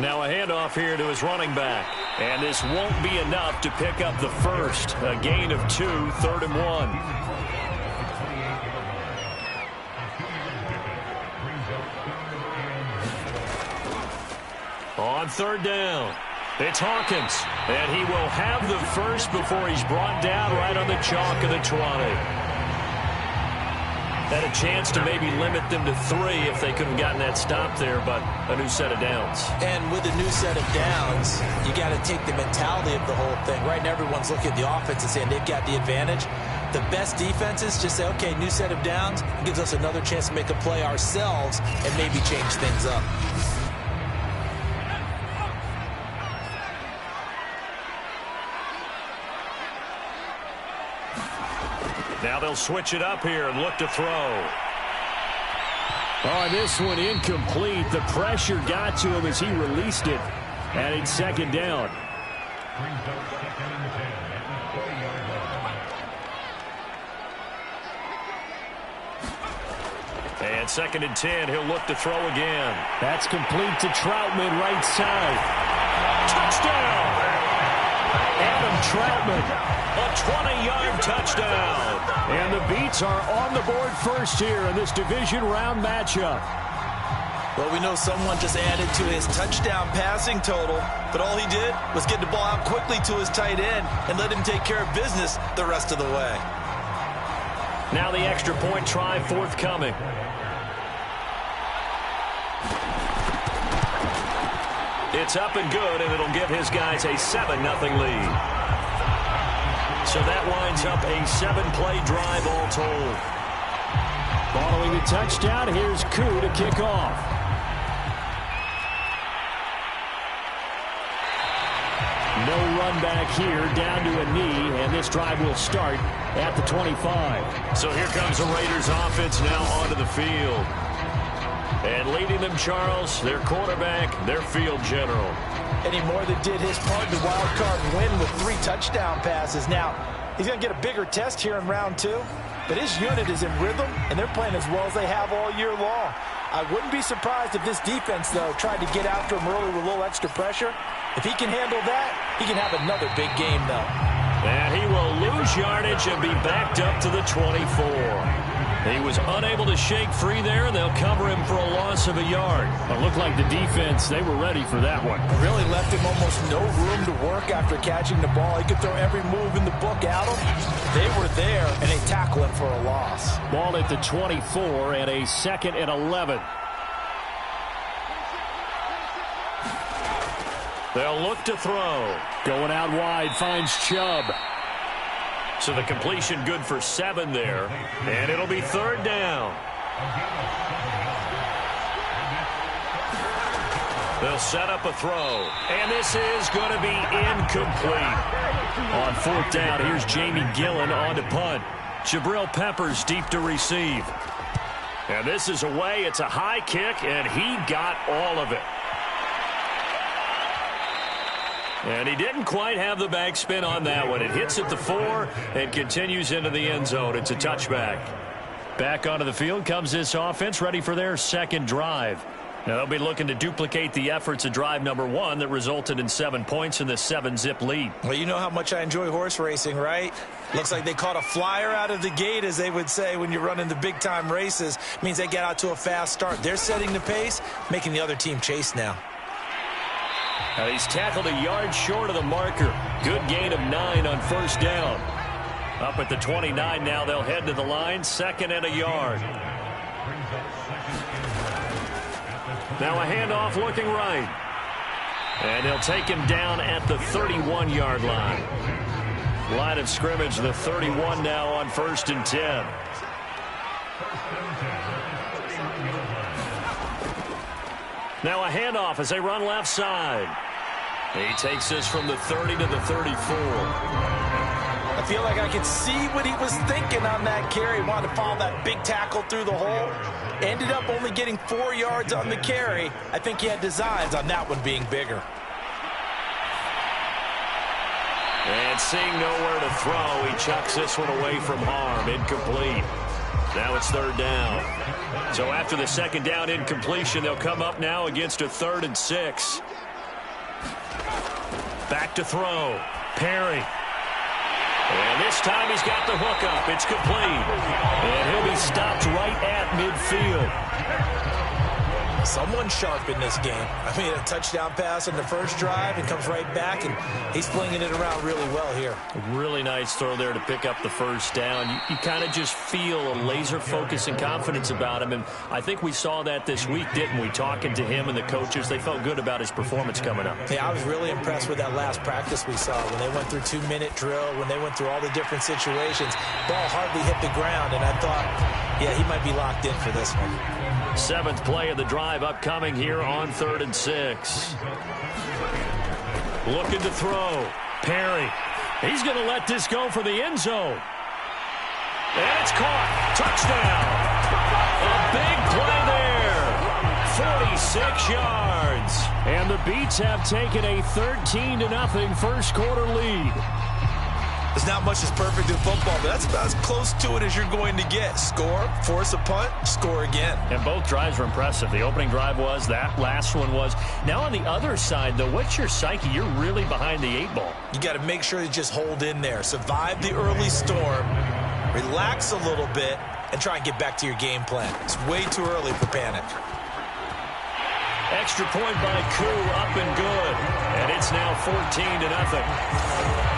Now a handoff here to his running back. And this won't be enough to pick up the first. A gain of 2, 3rd and 1. On 3rd down, it's Hawkins. And he will have the first before he's brought down right on the chalk of the 20. Had a chance to maybe limit them to 3 if they could have gotten that stop there, but a new set of downs. And with a new set of downs, you got to take the mentality of the whole thing, right? And everyone's looking at the offense and saying they've got the advantage. The best defenses just say, okay, new set of downs. It gives us another chance to make a play ourselves and maybe change things up. Now they'll switch it up here and look to throw. Oh, this one incomplete. The pressure got to him as he released it. And it's 2nd down. And 2nd and 10, he'll look to throw again. That's complete to Troutman, right side. Touchdown! Adam Troutman. A 20-yard touchdown. And the Beats are on the board first here in this division round matchup. Well, we know someone just added to his touchdown passing total, but all he did was get the ball out quickly to his tight end and let him take care of business the rest of the way. Now the extra point try forthcoming. It's up and good, and it'll give his guys a 7-0 lead. So that winds up a 7-play drive all told. Following the touchdown, here's Koo to kick off. No run back here, down to a knee, and this drive will start at the 25. So here comes the Raiders offense now onto the field. And leading them, Charles, their quarterback, their field general. Eddie Moore that did his part in the wild card win with 3 touchdown passes. Now, he's going to get a bigger test here in round 2, but his unit is in rhythm, and they're playing as well as they have all year long. I wouldn't be surprised if this defense, though, tried to get after him early with a little extra pressure. If he can handle that, he can have another big game, though. And he will lose yardage and be backed up to the 24. He was unable to shake free there, and they'll cover him for a loss of a yard. It looked like the defense, they were ready for that one. Really left him almost no room to work after catching the ball. He could throw every move in the book at him. They were there, and they tackle him for a loss. Ball at the 24 and a 2nd and 11. They'll look to throw. Going out wide, finds Chubb. So the completion good for 7 there. And it'll be 3rd down. They'll set up a throw. And this is going to be incomplete. On 4th down, here's Jamie Gillen on to punt. Jabril Peppers deep to receive. And this is away. It's a high kick, and he got all of it. And he didn't quite have the backspin on that one. It hits at the 4 and continues into the end zone. It's a touchback. Back onto the field comes this offense, ready for their 2nd drive. Now they'll be looking to duplicate the efforts of drive number 1 that resulted in 7 points in the 7-zip lead. Well, you know how much I enjoy horse racing, right? Looks like they caught a flyer out of the gate, as they would say when you're running the big-time races. It means they get out to a fast start. They're setting the pace, making the other team chase now. Now he's tackled a yard short of the marker. Good gain of 9 on 1st down. Up at the 29 now, they'll head to the line, 2nd and a yard. Now a handoff looking right. And they'll take him down at the 31-yard line. Line of scrimmage, the 31 now on 1st and 10. Now a handoff as they run left side. He takes this from the 30 to the 34. I feel like I could see what he was thinking on that carry. He wanted to follow that big tackle through the hole. Ended up only getting 4 yards on the carry. I think he had designs on that one being bigger. And seeing nowhere to throw, he chucks this one away from harm. Incomplete. Now it's 3rd down. So after the 2nd down incompletion, they'll come up now against a 3rd and 6. Back to throw. Perry. And this time he's got the hook up. It's complete. And he'll be stopped right at midfield. Someone sharp in this game. I mean, a touchdown pass on the first drive and comes right back, and he's flinging it around really well here. Really nice throw there to pick up the first down. You kind of just feel a laser focus and confidence about him, and I think we saw that this week, didn't we? Talking to him and the coaches, they felt good about his performance coming up. Yeah, I was really impressed with that last practice we saw when they went through 2-minute drill, when they went through all the different situations. Ball hardly hit the ground, and I thought, yeah, he might be locked in for this one. 7th play of the drive upcoming here on 3rd and 6. Looking to throw. Perry. He's going to let this go for the end zone. And it's caught. Touchdown. A big play there. 46 yards. And the Beats have taken a 13-0 first quarter lead. There's not much that's perfect in football, but that's about as close to it as you're going to get. Score, force a punt, score again. And both drives were impressive. The opening drive was, that last one was. Now on the other side, though, what's your psyche? You're really behind the 8 ball. You got to make sure you just hold in there. Survive the early storm, relax a little bit, and try and get back to your game plan. It's way too early for panic. Extra point by Koo, up and good. And it's now 14-0.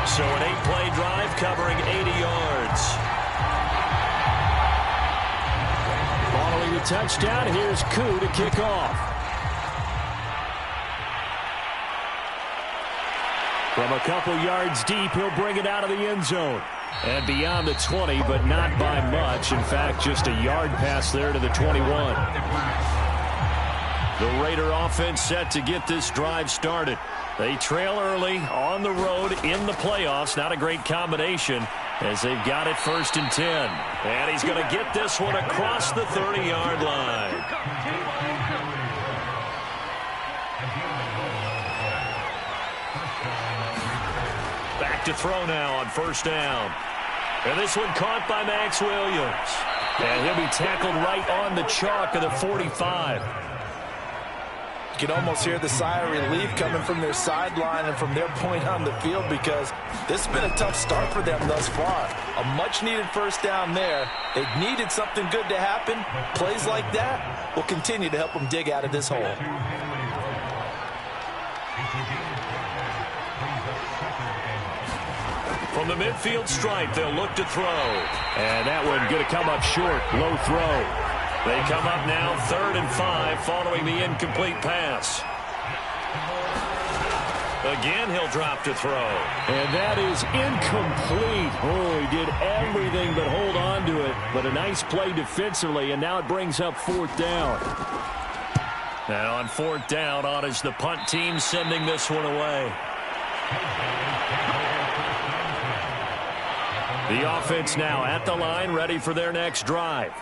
So an 8-play drive covering 80 yards. Following the touchdown, here's Koo to kick off. From a couple yards deep, he'll bring it out of the end zone. And beyond the 20, but not by much. In fact, just a yard pass there to the 21. The Raider offense set to get this drive started. They trail early on the road in the playoffs. Not a great combination as they've got it 1st and 10. And he's going to get this one across the 30-yard line. Back to throw now on 1st down. And this one caught by Max Williams. And he'll be tackled right on the chalk of the 45. You can almost hear the sigh of relief coming from their sideline and from their point on the field, because this has been a tough start for them thus far. A much-needed 1st down there. They needed something good to happen. Plays like that will continue to help them dig out of this hole. From the midfield stripe, they'll look to throw. And that one going to come up short. Low throw. They come up now 3rd and 5 following the incomplete pass. Again, he'll drop to throw. And that is incomplete. Oh, he did everything but hold on to it. But a nice play defensively, and now it brings up 4th down. Now on 4th down, on is the punt team sending this one away. The offense now at the line, ready for their next drive.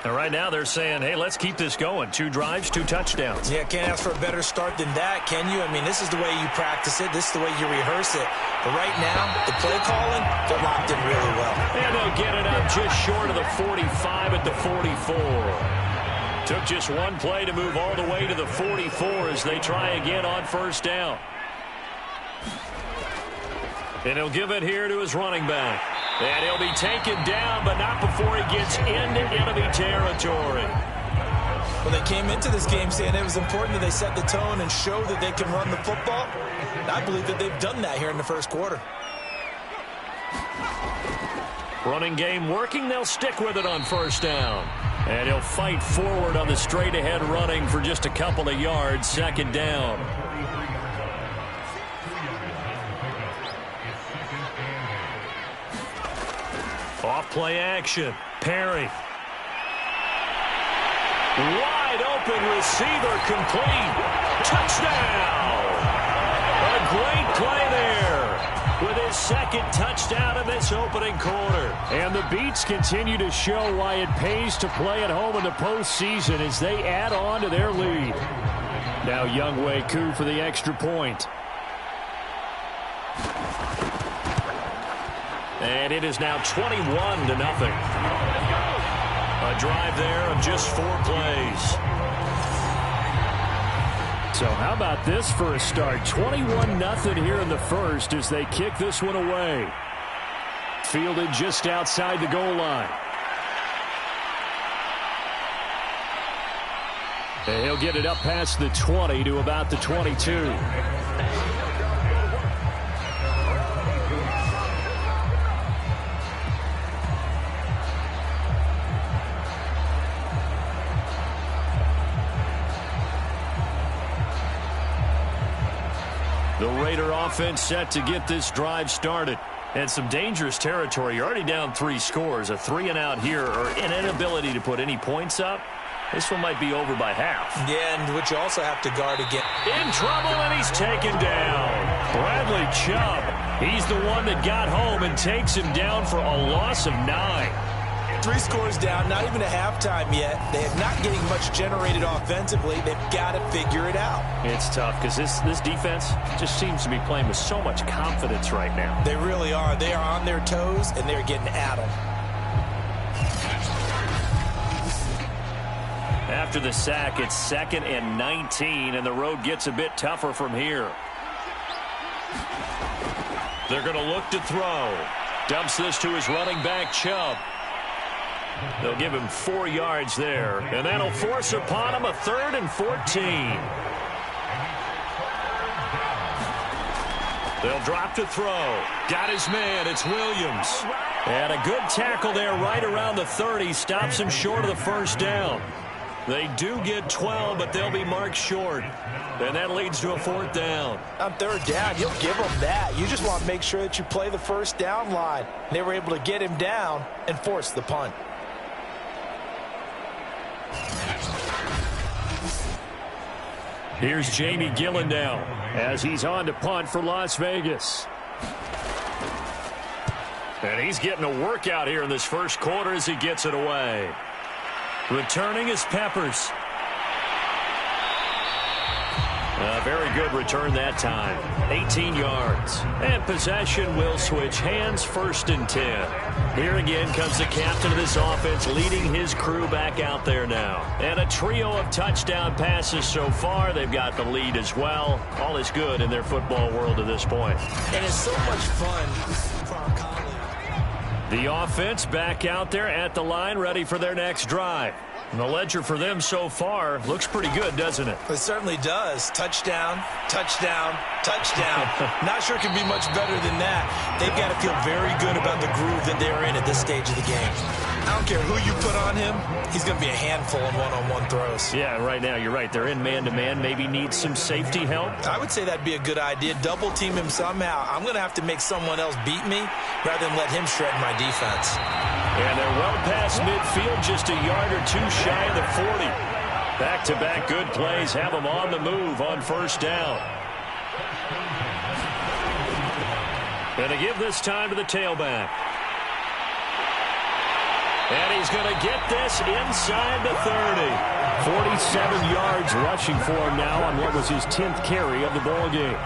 And right now they're saying, hey, let's keep this going. 2 drives, 2 touchdowns. Yeah, can't ask for a better start than that, can you? I mean, this is the way you practice it. This is the way you rehearse it. But right now, the play calling, they're locked in really well. And they'll get it up just short of the 45 at the 44. Took just one play to move all the way to the 44 as they try again on 1st down. And he'll give it here to his running back. And he'll be taken down, but not before he gets into enemy territory. Well, they came into this game saying it was important that they set the tone and show that they can run the football. And I believe that they've done that here in the 1st quarter. Running game working. They'll stick with it on 1st down. And he'll fight forward on the straight-ahead running for just a couple of yards. 2nd down. Off play action. Perry. Wide open receiver complete. Touchdown. A great play there with his 2nd touchdown of this opening quarter. And the Beats continue to show why it pays to play at home in the postseason as they add on to their lead. Now Younghoe Koo for the extra point. And it is now 21-0. A drive there of just 4 plays. So how about this for a start? 21-0 here in the first as they kick this one away. Fielded just outside the goal line. And he'll get it up past the 20 to about the 22. The Raider offense set to get this drive started. And some dangerous territory. You're already down 3 scores. A 3-and-out here or an inability to put any points up. This one might be over by half. Yeah, and which you also have to guard again. In trouble, and he's taken down. Bradley Chubb. He's the one that got home and takes him down for a loss of 9. 3 scores down, not even a halftime yet. They're not getting much generated offensively. They've got to figure it out. It's tough because this defense just seems to be playing with so much confidence right now. They really are. They are on their toes, and they're getting at them. After the sack, it's 2nd and 19, and the road gets a bit tougher from here. They're going to look to throw. Dumps this to his running back, Chubb. They'll give him 4 yards there, and that'll force upon him a 3rd and 14. They'll drop to throw. Got his man. It's Williams. And a good tackle there right around the 30. Stops him short of the first down. They do get 12, but they'll be marked short. And that leads to a 4th down. On 3rd down, you'll give them that. You just want to make sure that you play the first down line. They were able to get him down and force the punt. Here's Jamie Gillen now as he's on to punt for Las Vegas. And he's getting a workout here in this first quarter as he gets it away. Returning is Peppers. A very good return that time. 18 yards. And possession will switch hands, 1st and 10. Here again comes the captain of this offense leading his crew back out there now. And a trio of touchdown passes so far. They've got the lead as well. All is good in their football world at this point. And it's so much fun for our colleagues. The offense back out there at the line, ready for their next drive. And the ledger for them so far looks pretty good, doesn't it? It certainly does. Touchdown, touchdown, touchdown. Not sure it can be much better than that. They've got to feel very good about the groove that they're in at this stage of the game. I don't care who you put on him. He's going to be a handful in one-on-one throws. Yeah, right now, you're right. They're in man-to-man. Maybe needs some safety help. I would say that'd be a good idea. Double team him somehow. I'm going to have to make someone else beat me rather than let him shred my defense. And they're well past midfield, just a yard or 2 shy of the 40. Back-to-back good plays have them on the move on 1st down. And to give this time to the tailback. And he's going to get this inside the 30. 47 yards rushing for him now on what was his 10th carry of the ball game.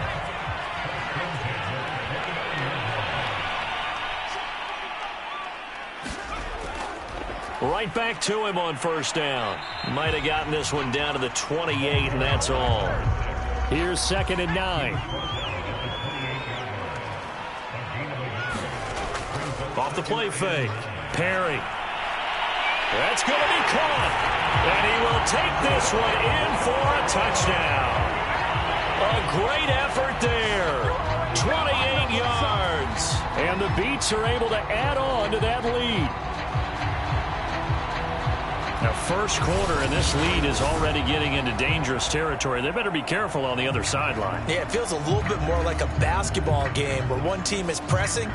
Right back to him on 1st down. Might have gotten this one down to the 28, and that's all. Here's 2nd and 9. Off the play fake. Perry. That's going to be caught. And he will take this one in for a touchdown. A great effort there. 28 yards. And the Beats are able to add on to that lead. Now, first quarter, and this lead is already getting into dangerous territory. They better be careful on the other sideline. Yeah, it feels a little bit more like a basketball game where one team is pressing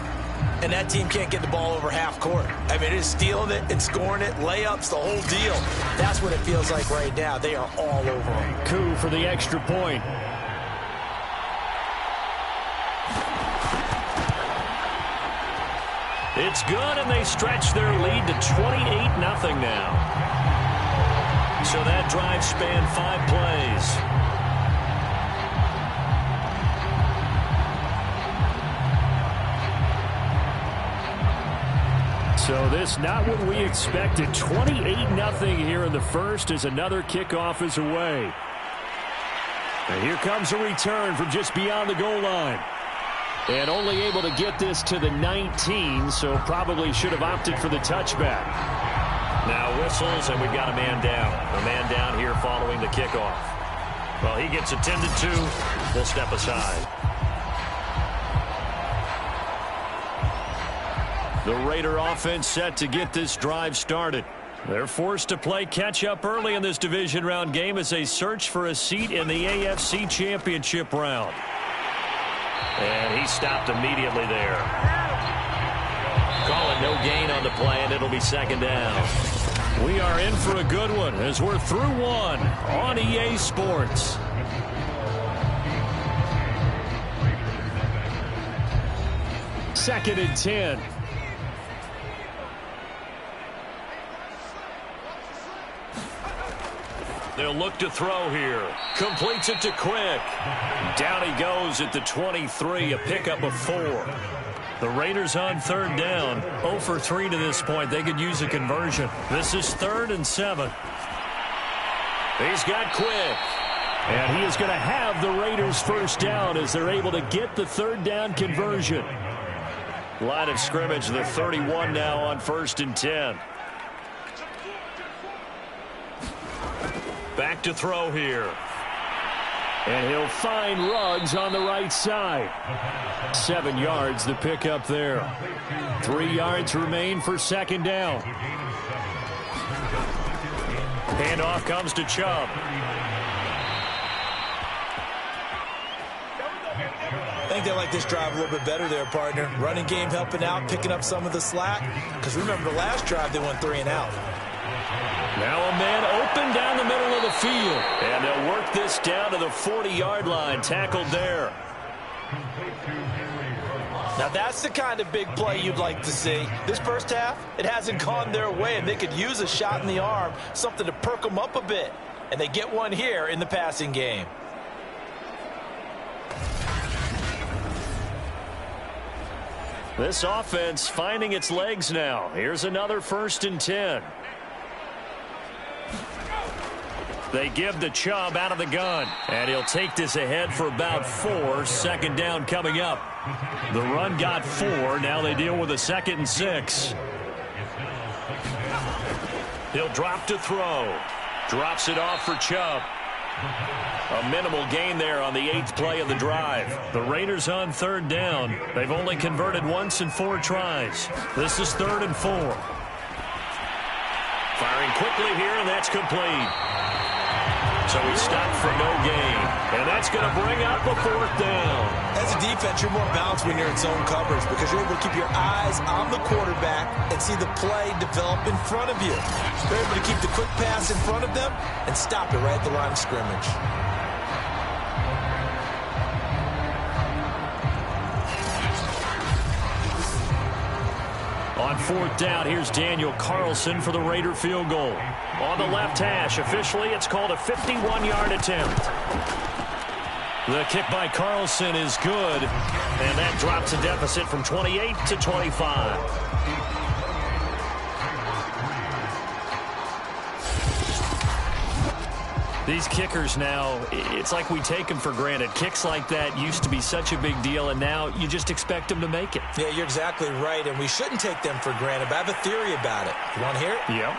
and that team can't get the ball over half court. I mean, it is stealing it and scoring it, layups, the whole deal. That's what it feels like right now. They are all over them. Coup for the extra point. It's good, and they stretch their lead to 28-0 now. So that drive spanned 5 plays. So this not what we expected. 28-0 here in the first as another kickoff is away. And here comes a return from just beyond the goal line. And only able to get this to the 19, so probably should have opted for the touchback. Now whistles, and we've got a man down. A man down here following the kickoff. Well, he gets attended to. We'll step aside. The Raider offense set to get this drive started. They're forced to play catch-up early in this division round game as they search for a seat in the AFC Championship round. And he stopped immediately there. Calling no gain on the play, and it'll be second down. We are in for a good one as we're through one on EA Sports. Second and 10. They'll look to throw here. Completes it to Quick. Down he goes at the 23, a pickup of 4. The Raiders on third down. 0 for 3 to this point. They could use a conversion. This is 3rd and 7. He's got Quick. And he is going to have the Raiders first down as they're able to get the third down conversion. Line of scrimmage, the 31 now on 1st and 10. Back to throw here. And he'll find Ruggs on the right side. 7 yards the pickup there. 3 yards remain for second down. Handoff comes to Chubb. I think they like this drive a little bit better there, partner. Running game helping out, picking up some of the slack. Because remember the last drive, they went 3 and out. Now a man open down the middle of the field. And they'll work this down to the 40-yard line. Tackled there. Now that's the kind of big play you'd like to see. This first half, it hasn't gone their way, and they could use a shot in the arm, something to perk them up a bit. And they get one here in the passing game. This offense finding its legs now. Here's another 1st and 10. They give the Chubb out of the gun. And he'll take this ahead for about 4. Second down coming up. The run got 4. Now they deal with a 2nd and 6. He'll drop to throw. Drops it off for Chubb. A minimal gain there on the 8th play of the drive. The Raiders on third down. They've only converted once in 4 tries. This is 3rd and 4. Firing quickly here, and that's complete. So he stopped for no gain. And that's going to bring up a 4th down. As a defense, you're more balanced when you're in zone coverage because you're able to keep your eyes on the quarterback and see the play develop in front of you. They're able to keep the quick pass in front of them and stop it right at the line of scrimmage. On 4th down, here's Daniel Carlson for the Raider field goal. On the left hash, officially it's called a 51-yard attempt. The kick by Carlson is good, and that drops a deficit from 28 to 25. These kickers now, it's like we take them for granted. Kicks like that used to be such a big deal, and now you just expect them to make it. Yeah, you're exactly right, and we shouldn't take them for granted, but I have a theory about it. You want to hear it? Yeah.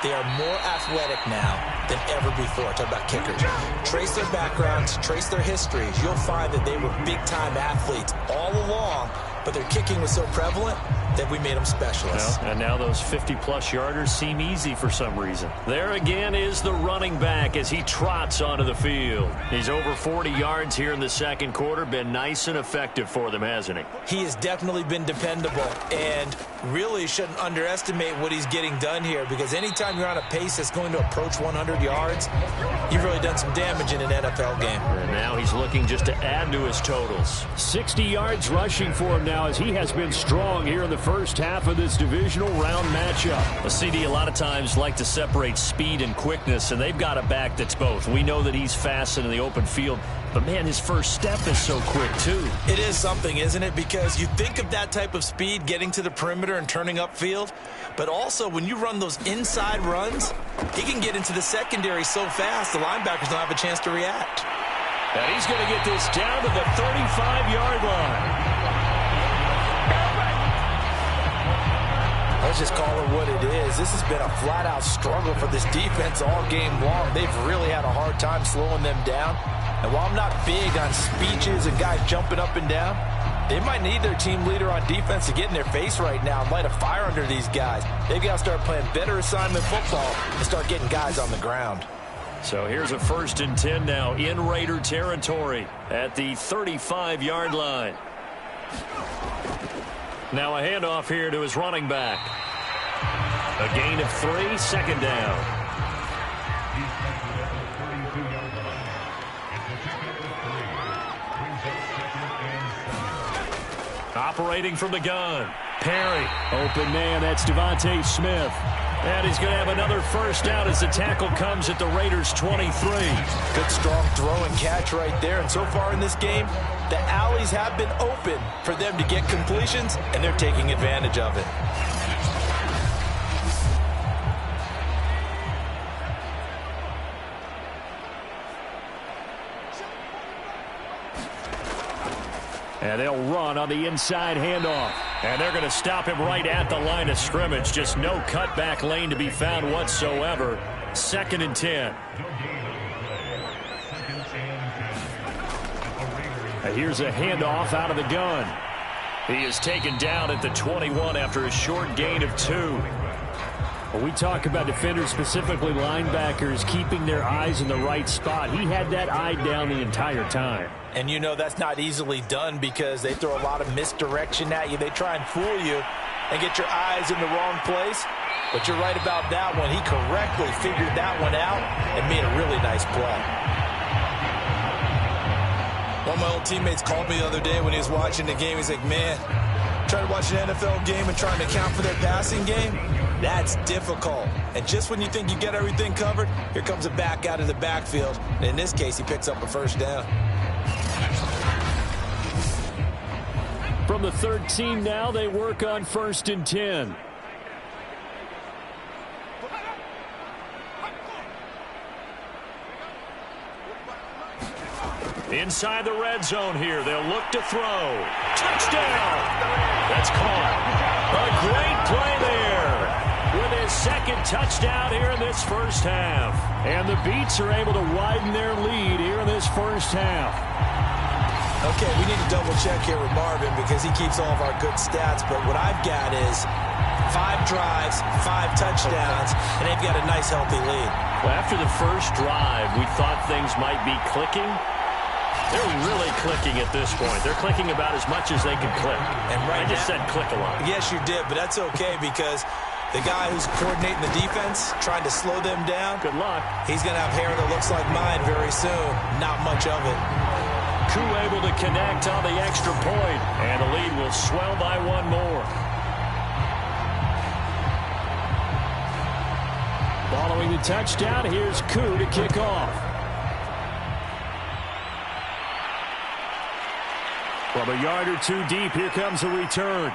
They are more athletic now than ever before. Talk about kickers. Trace their backgrounds, trace their histories. You'll find that they were big-time athletes all along, but their kicking was so prevalent that we made them specialists. And now those 50-plus yarders seem easy for some reason. There again is the running back as he trots onto the field. He's over 40 yards here in the second quarter. Been nice and effective for them, hasn't he? He has definitely been dependable, and really shouldn't underestimate what he's getting done here, because anytime you're on a pace that's going to approach 100 yards, you've really done some damage in an NFL game. And now he's looking just to add to his totals. 60 yards rushing for him now as he has been strong here in the first half of this divisional round matchup. A CD a lot of times like to separate speed and quickness, and they've got a back that's both. We know that he's fast in the open field, but man, his first step is so quick too. It is something, isn't it? Because you think of that type of speed getting to the perimeter and turning upfield, but also when you run those inside runs, he can get into the secondary so fast the linebackers don't have a chance to react. And he's going to get this down to the 35-yard line. Let's just call it what it is. This has been a flat-out struggle for this defense all game long. They've really had a hard time slowing them down. And while I'm not big on speeches and guys jumping up and down, they might need their team leader on defense to get in their face right now and light a fire under these guys. They've got to start playing better assignment football and start getting guys on the ground. So here's a 1st and 10 now in Raider territory at the 35-yard line. Now a handoff here to his running back. A gain of 3, 2nd down. Operating from the gun. Perry. Open man, that's Devontae Smith. And he's going to have another 1st down as the tackle comes at the Raiders' 23. Good strong throw and catch right there. And so far in this game, the alleys have been open for them to get completions, and they're taking advantage of it. And they'll run on the inside handoff. And they're going to stop him right at the line of scrimmage. Just no cutback lane to be found whatsoever. 2nd and 10. And here's a handoff out of the gun. He is taken down at the 21 after a short gain of 2. When we talk about defenders, specifically linebackers, keeping their eyes in the right spot, he had that eye down the entire time. And you know that's not easily done because they throw a lot of misdirection at you. They try and fool you and get your eyes in the wrong place. But you're right about that one. He correctly figured that one out and made a really nice play. One of my old teammates called me the other day when he was watching the game. He's like, man, trying to watch an NFL game and trying to account for their passing game, that's difficult. And just when you think you get everything covered, here comes a back out of the backfield. And in this case, he picks up a 1st down. From the 13 now, they work on 1st and 10. Inside the red zone here. They'll look to throw. Touchdown! That's caught. A great play there with his 2nd touchdown here in this 1st half. And the Beats are able to widen their lead here in this 1st half. Okay, we need to double check here with Marvin because he keeps all of our good stats. But what I've got is 5 drives, 5 touchdowns, and they've got a nice, healthy lead. Well, after the first drive, we thought things might be clicking. They're really clicking at this point. They're clicking about as much as they can click. And right I just said click a lot. Yes, you did, but that's okay because the guy who's coordinating the defense, trying to slow them down, good luck. He's going to have hair that looks like mine very soon. Not much of it. Koo able to connect on the extra point, and the lead will swell by 1 more. Following the touchdown, here's Koo to kick off. From a yard or 2 deep, here comes a return.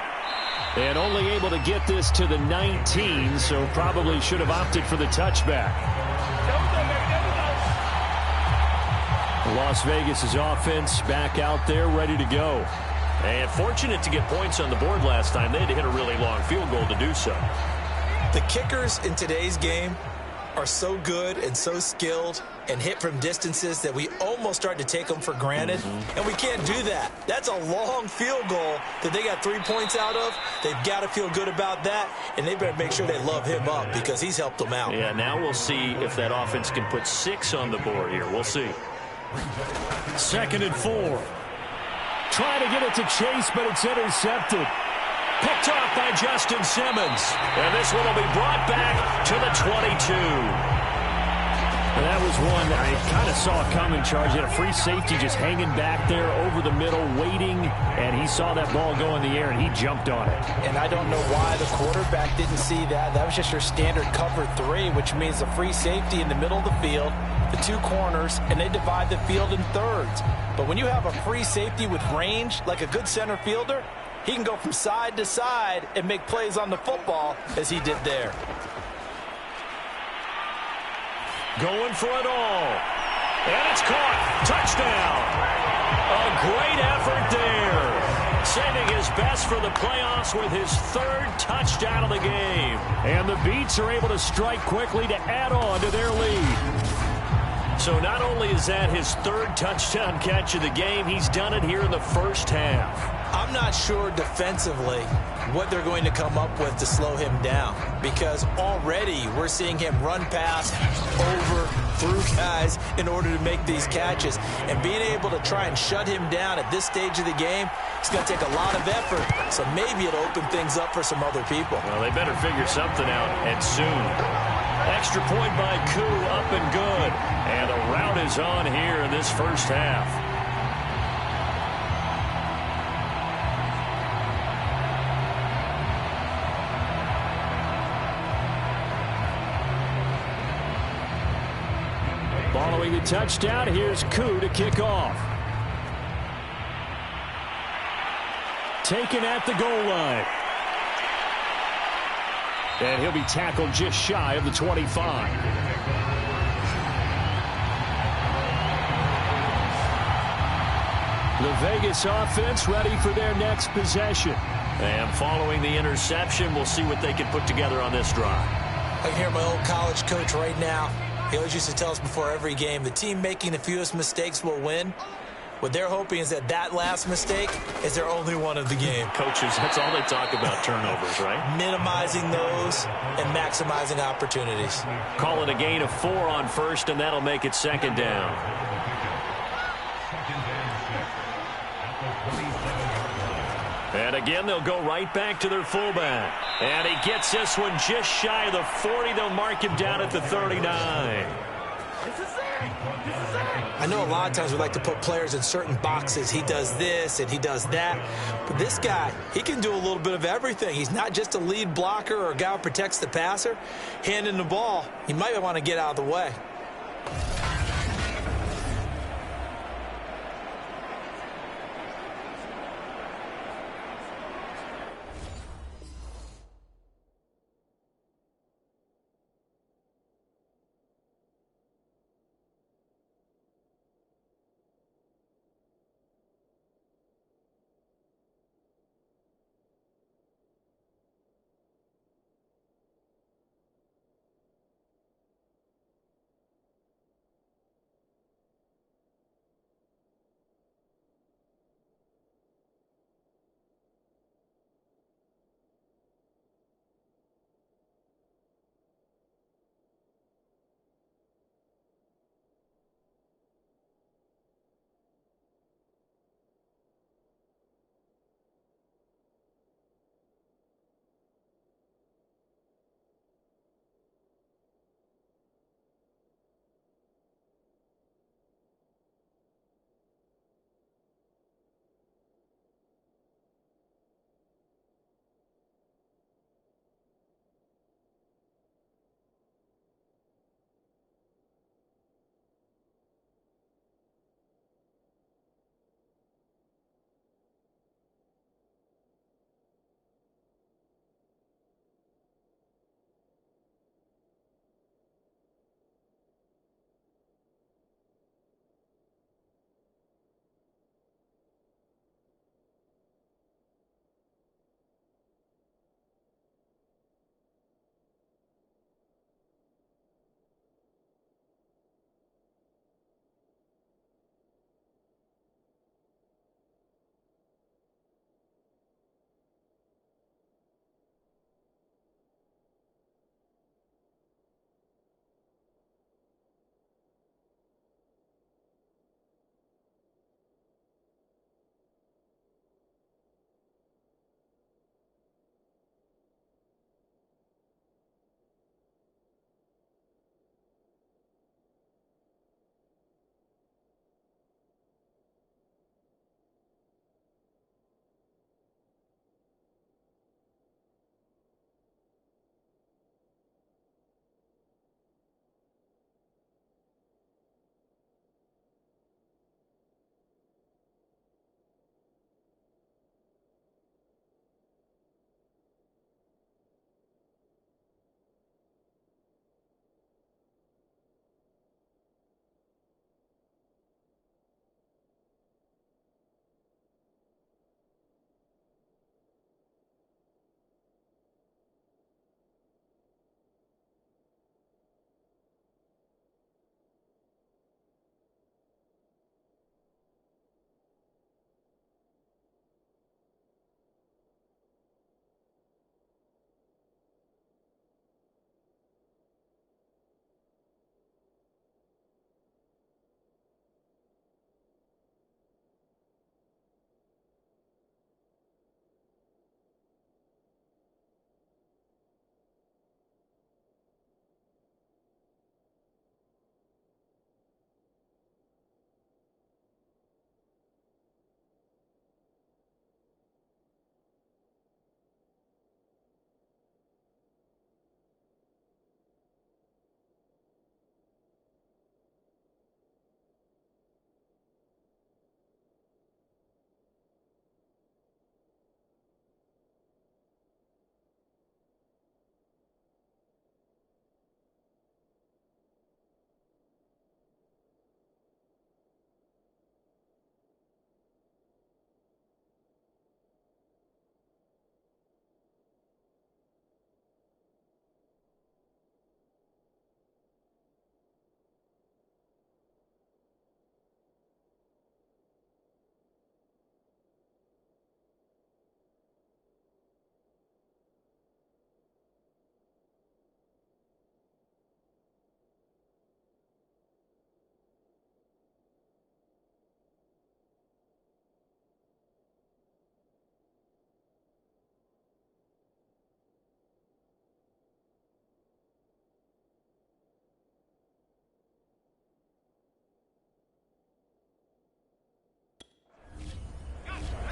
And only able to get this to the 19, so probably should have opted for the touchback. Las Vegas' offense back out there, ready to go. And fortunate to get points on the board last time. They had to hit a really long field goal to do so. The kickers in today's game are so good and so skilled and hit from distances that we almost start to take them for granted. And we can't do that. That's a long field goal that they got 3 points out of. They've got to feel good about that, and they better make sure they love him up because he's helped them out. Yeah, now we'll see if that offense can put 6 on the board here. We'll see. 2nd and 4. Trying to get it to Chase, but it's intercepted. Picked off by Justin Simmons. And this one will be brought back to the 22. And that was one I kind of saw coming, Charge. He had a free safety just hanging back there over the middle, waiting, and he saw that ball go in the air, and he jumped on it. And I don't know why the quarterback didn't see that. That was just your standard cover 3, which means a free safety in the middle of the field, the 2 corners, and they divide the field in thirds. But when you have a free safety with range, like a good center fielder, he can go from side to side and make plays on the football as he did there. Going for it all. And it's caught. Touchdown. A great effort there. Saving his best for the playoffs with his third touchdown of the game. And the Beats are able to strike quickly to add on to their lead. So not only is that his third touchdown catch of the game, he's done it here in the first half. I'm not sure defensively what they're going to come up with to slow him down, because already we're seeing him run past, over, through guys in order to make these catches. And being able to try and shut him down at this stage of the game, it's going to take a lot of effort. So maybe it'll open things up for some other people. Well, they better figure something out, and soon. Extra point by Koo, up and good. And a rout is on here in this first half. Following the touchdown, here's Koo to kick off. Taken at the goal line. And he'll be tackled just shy of the 25. The Vegas offense ready for their next possession. And following the interception, we'll see what they can put together on this drive. I can hear my old college coach right now. He always used to tell us before every game, the team making the fewest mistakes will win. What they're hoping is that that last mistake is their only one of the game. Coaches, that's all they talk about, turnovers, right? Minimizing those and maximizing opportunities. Call it a gain of 4 on first, and that'll make it second down. And again, they'll go right back to their fullback. And he gets this one just shy of the 40. They'll mark him down at the 39. I know a lot of times we like to put players in certain boxes. He does this and he does that. But this guy, he can do a little bit of everything. He's not just a lead blocker or a guy who protects the passer. Handing the ball, he might want to get out of the way.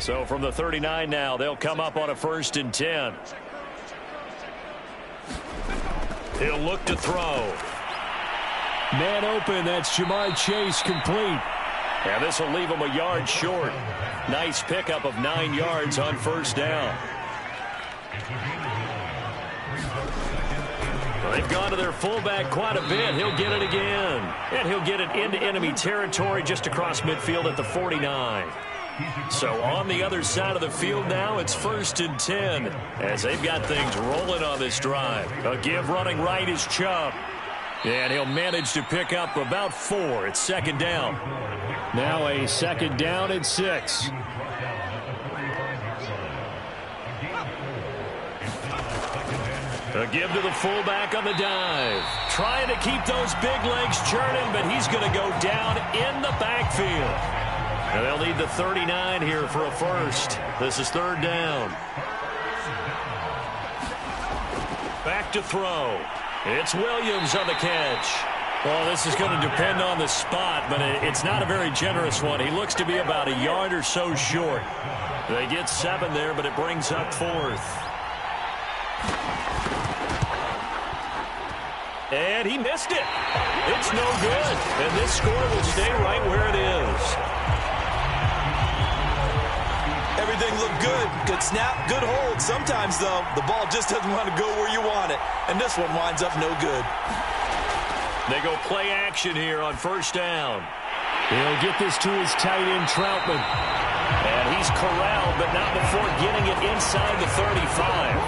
So from the 39 now, they'll come up on a 1st and 10. He'll look to throw. Man open, that's Jamar Chase, complete. And this will leave him a yard short. Nice pickup of 9 yards on 1st down. Well, they've gone to their fullback quite a bit. He'll get it again. And he'll get it into enemy territory just across midfield at the 49. So on the other side of the field now, it's 1st and 10 as they've got things rolling on this drive. A give running right is Chubb. And he'll manage to pick up about 4. It's 2nd down. Now a 2nd down and 6. A give to the fullback on the dive. Trying to keep those big legs churning, but he's going to go down in the backfield. And they'll need the 39 here for a 1st. This is 3rd down. Back to throw. It's Williams on the catch. Well, this is going to depend on the spot, but it's not a very generous one. He looks to be about a yard or so short. They get 7 there, but it brings up 4th. And he missed it. It's no good. And this score will stay right where it is. Everything looked good. Good snap, good hold. Sometimes, though, the ball just doesn't want to go where you want it. And this one winds up no good. They go play action here on 1st down. He'll get this to his tight end, Troutman. And he's corralled, but not before getting it inside the 35.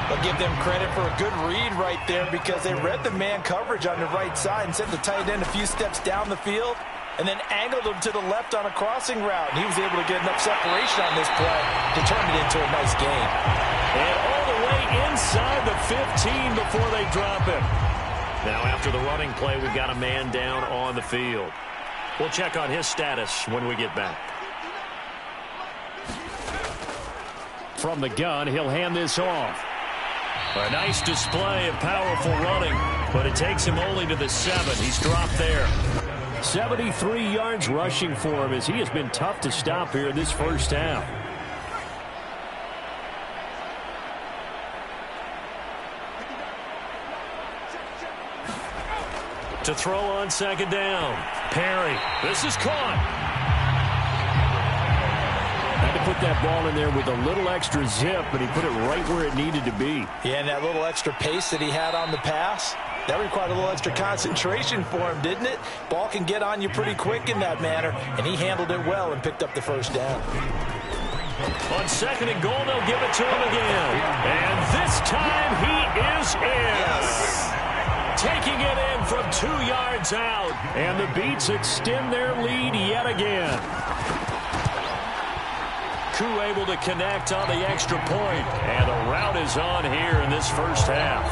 I'll give them credit for a good read right there because they read the man coverage on the right side and sent the tight end a few steps down the field and then angled him to the left on a crossing route. And he was able to get enough separation on this play to turn it into a nice gain. And all the way inside the 15 before they drop him. Now after the running play, we've got a man down on the field. We'll check on his status when we get back. From the gun, he'll hand this off. A nice display of powerful running, but it takes him only to the 7. He's dropped there. 73 yards rushing for him as he has been tough to stop here in this 1st half. To throw on 2nd down. Perry. This is caught. Had to put that ball in there with a little extra zip, but he put it right where it needed to be. Yeah, and that little extra pace that he had on the pass, that required a little extra concentration for him, didn't it? Ball can get on you pretty quick in that manner, and he handled it well and picked up the 1st down. On 2nd and goal, they'll give it to him again. And this time he is in. Yes. Taking it in from 2 yards out. And the Beats extend their lead yet again. Koo able to connect on the extra point. And the route is on here in this 1st half.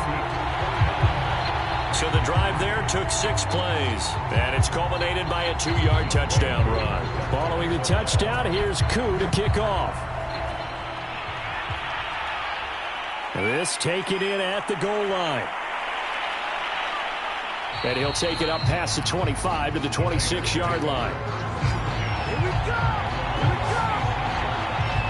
So the drive there took 6 plays. And it's culminated by a 2-yard touchdown run. Following the touchdown, here's Koo to kick off. This taken in at the goal line. And he'll take it up past the 25 to the 26-yard line. Here we go!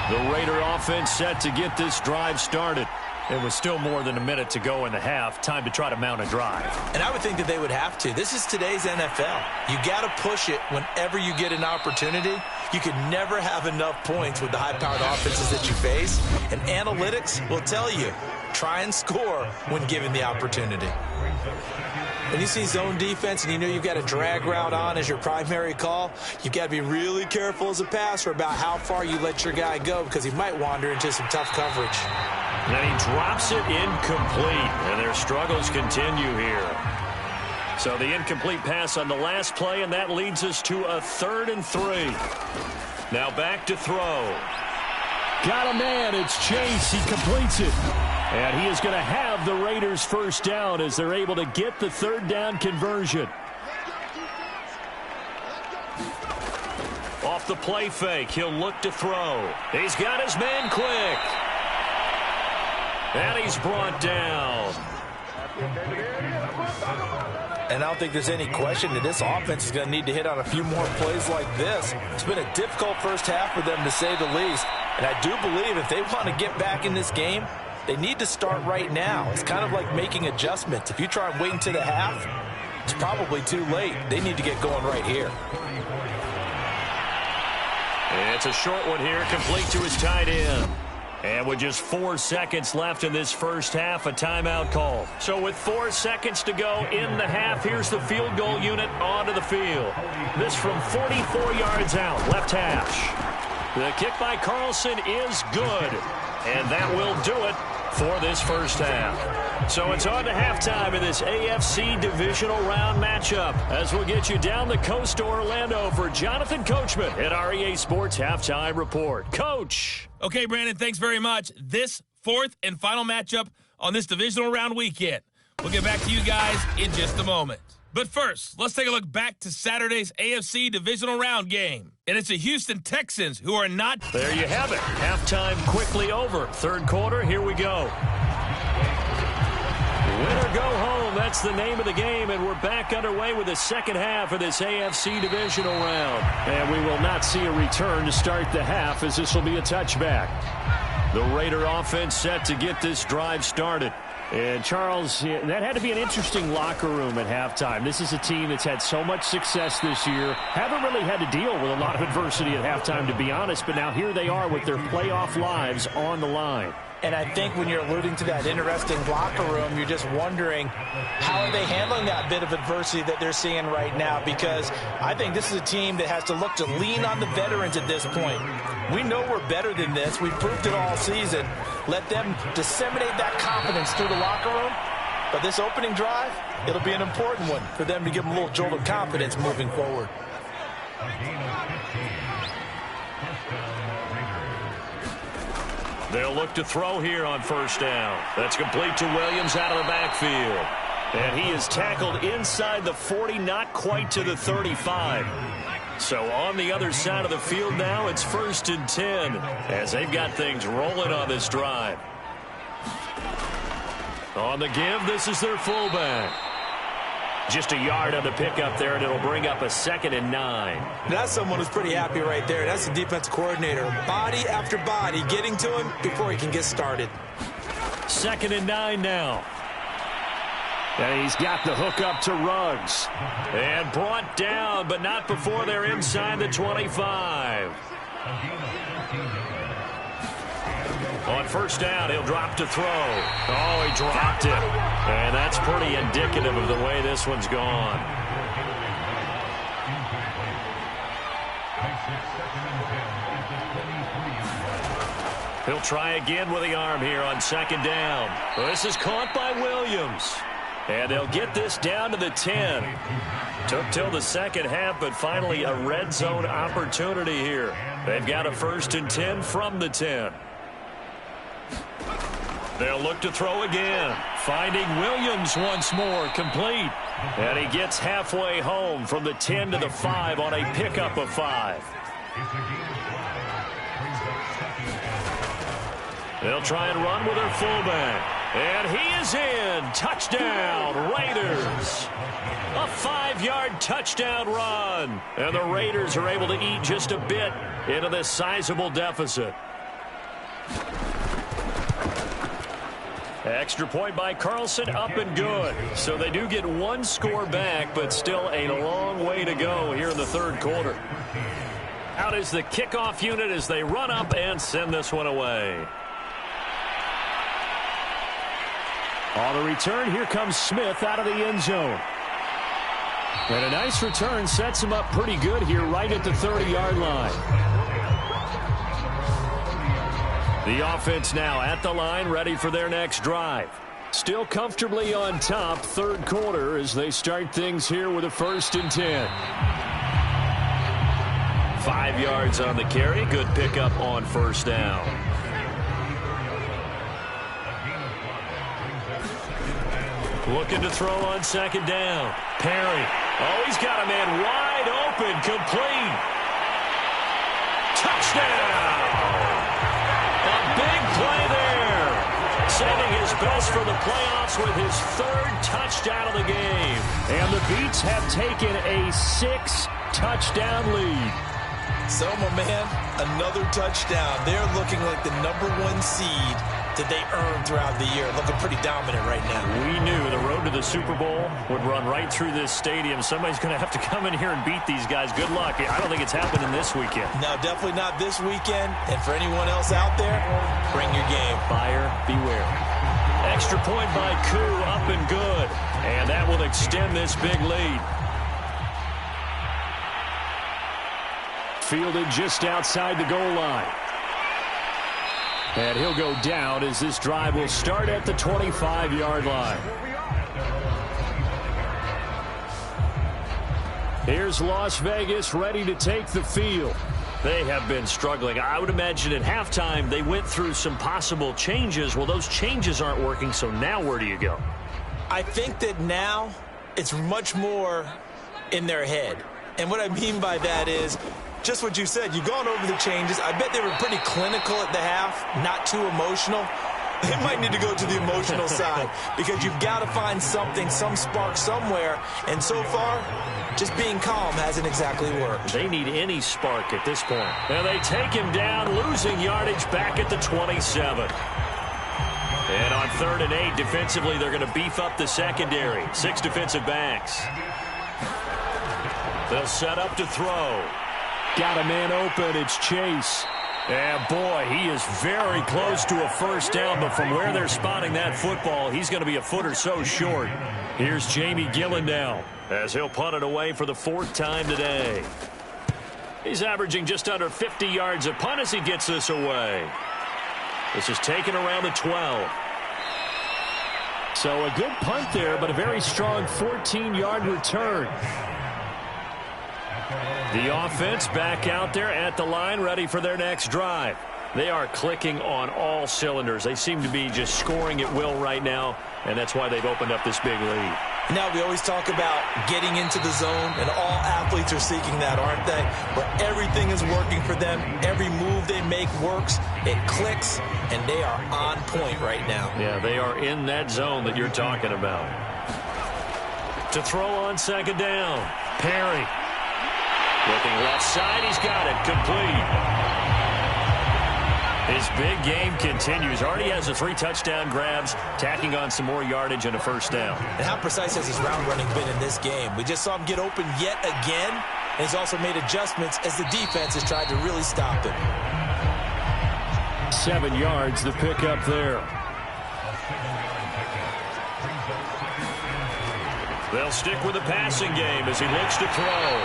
The Raider offense set to get this drive started. It was still more than a minute to go in the half. Time to try to mount a drive. And I would think that they would have to. This is today's NFL. You got to push it whenever you get an opportunity. You could never have enough points with the high-powered offenses that you face. And analytics will tell you, try and score when given the opportunity. When you see zone defense and you know you've got a drag route on as your primary call, you've got to be really careful as a passer about how far you let your guy go because he might wander into some tough coverage. And then he drops it incomplete, and their struggles continue here. So the incomplete pass on the last play, and that leads us to a 3rd and 3. Now back to throw. Got a man. It's Chase. He completes it. And he is going to have the Raiders' 1st down as they're able to get the 3rd down conversion. Off the play fake, he'll look to throw. He's got his man quick. And he's brought down. And I don't think there's any question that this offense is going to need to hit on a few more plays like this. It's been a difficult first half for them, to say the least. And I do believe if they want to get back in this game, they need to start right now. It's kind of like making adjustments. If you try and wait until the half, it's probably too late. They need to get going right here. It's a short one here, complete to his tight end. And with just 4 seconds left in this first half, a timeout call. So with 4 seconds to go in the half, here's the field goal unit onto the field. This from 44 yards out, left hash. The kick by Carlson is good. And that will do it for this first half. So it's on to halftime in this AFC divisional round matchup as we'll get you down the coast to Orlando for Jonathan Coachman at our EA Sports Halftime Report. Coach. Okay, Brandon, thanks very much. This fourth and final matchup on this divisional round weekend. We'll get back to you guys in just a moment. But first, let's take a look back to Saturday's AFC divisional round game. And it's the Houston Texans who are not... There you have it. Halftime quickly over. Third quarter, here we go. Win or go home, that's the name of the game, and we're back underway with the second half of this AFC divisional round. And we will not see a return to start the half, as this will be a touchback. The Raider offense set to get this drive started. And, Charles, that had to be an interesting locker room at halftime. This is a team that's had so much success this year. Haven't really had to deal with a lot of adversity at halftime, to be honest, but now here they are with their playoff lives on the line. And I think when you're alluding to that interesting locker room, you're just wondering how are they handling that bit of adversity that they're seeing right now, because I think this is a team that has to look to lean on the veterans at this point. We know we're better than this. We've proved it all season. Let them disseminate that confidence through the locker room. But this opening drive, it'll be an important one for them to give them a little jolt of confidence moving forward. They'll look to throw here on first down. That's complete to Williams out of the backfield. And he is tackled inside the 40, not quite to the 35. So on the other side of the field now, it's 1st and 10 as they've got things rolling on this drive. On the give, this is their fullback. Just a yard on the pickup there, and it'll bring up a 2nd and 9. That's someone who's pretty happy right there. That's the defense coordinator. Body after body getting to him before he can get started. 2nd and 9 now. And he's got the hook up to Ruggs. And brought down, but not before they're inside the 25. On first down, he'll drop to throw. Oh, he dropped it. And that's pretty indicative of the way this one's gone. He'll try again with the arm here on 2nd down. This is caught by Williams. And they'll get this down to the 10. Took till the second half, but finally a red zone opportunity here. They've got a 1st and 10 from the 10. They'll look to throw again. Finding Williams once more, complete. And he gets halfway home from the 10 to the 5 on a pickup of 5. They'll try and run with their fullback. And he is in. Touchdown, Raiders. A 5-yard touchdown run. And the Raiders are able to eat just a bit into this sizable deficit. Extra point by Carlson, up and good. So they do get one score back, but still a long way to go here in the third quarter. Out is the kickoff unit as they run up and send this one away. On the return, here comes Smith out of the end zone. And a nice return sets him up pretty good here right at the 30-yard line. The offense now at the line, ready for their next drive. Still comfortably on top, third quarter, as they start things here with a 1st and 10. 5 yards on the carry. Good pickup on first down. Looking to throw on 2nd down. Perry. Oh, he's got a man wide open. Complete. Touchdown. A big play there. Sending his best for the playoffs with his 3rd touchdown of the game. And the Beats have taken a 6-touchdown lead. So, my man, another touchdown. They're looking like the #1 seed that they earned throughout the year. Looking pretty dominant right now. We knew the road to the Super Bowl would run right through this stadium. Somebody's going to have to come in here and beat these guys. Good luck. I don't think it's happening this weekend. No, definitely not this weekend. And for anyone else out there, bring your game. Buyer beware. Extra point by Koo, up and good. And that will extend this big lead. Fielded just outside the goal line. And he'll go down as this drive will start at the 25-yard line. Here's Las Vegas ready to take the field. They have been struggling. I would imagine at halftime they went through some possible changes. Well, those changes aren't working, so now where do you go? I think that now it's much more in their head. And what I mean by that is just what you said. You've gone over the changes. I bet they were pretty clinical at the half, not too emotional. They might need to go to the emotional side because you've got to find something, some spark somewhere. And so far, just being calm hasn't exactly worked. They need any spark at this point. And they take him down, losing yardage back at the 27. And on 3rd and 8, defensively, they're going to beef up the secondary. 6 defensive backs. They'll set up to throw. Got a man open. It's Chase. And, boy, he is very close to a first down, but from where they're spotting that football, he's going to be a foot or so short. Here's Jamie Gillen now as he'll punt it away for the 4th time today. He's averaging just under 50 yards a punt as he gets this away. This is taken around the 12. So a good punt there, but a very strong 14-yard return. The offense back out there at the line, ready for their next drive. They are clicking on all cylinders. They seem to be just scoring at will right now, and that's why they've opened up this big lead. Now, we always talk about getting into the zone, and all athletes are seeking that, aren't they? Where everything is working for them. Every move they make works. It clicks, and they are on point right now. Yeah, they are in that zone that you're talking about. To throw on 2nd down, Perry. Looking left side, he's got it, complete. His big game continues. Already has the 3 touchdown grabs, tacking on some more yardage and a first down. And how precise has his route running been in this game? We just saw him get open yet again, and he's also made adjustments as the defense has tried to really stop him. 7 yards, the pickup there. They'll stick with the passing game as he looks to throw.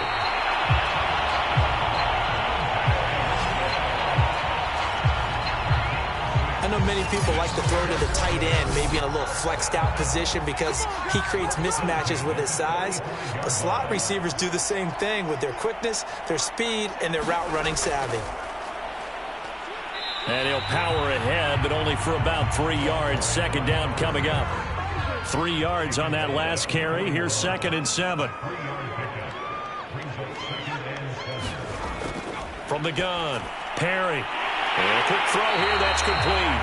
I know many people like to throw to the tight end, maybe in a little flexed out position because he creates mismatches with his size. But slot receivers do the same thing with their quickness, their speed, and their route running savvy. And he'll power ahead, but only for about 3 yards. 2nd down coming up. 3 yards on that last carry. Here's 2nd and 7. From the gun, Perry. And a quick throw here, that's complete.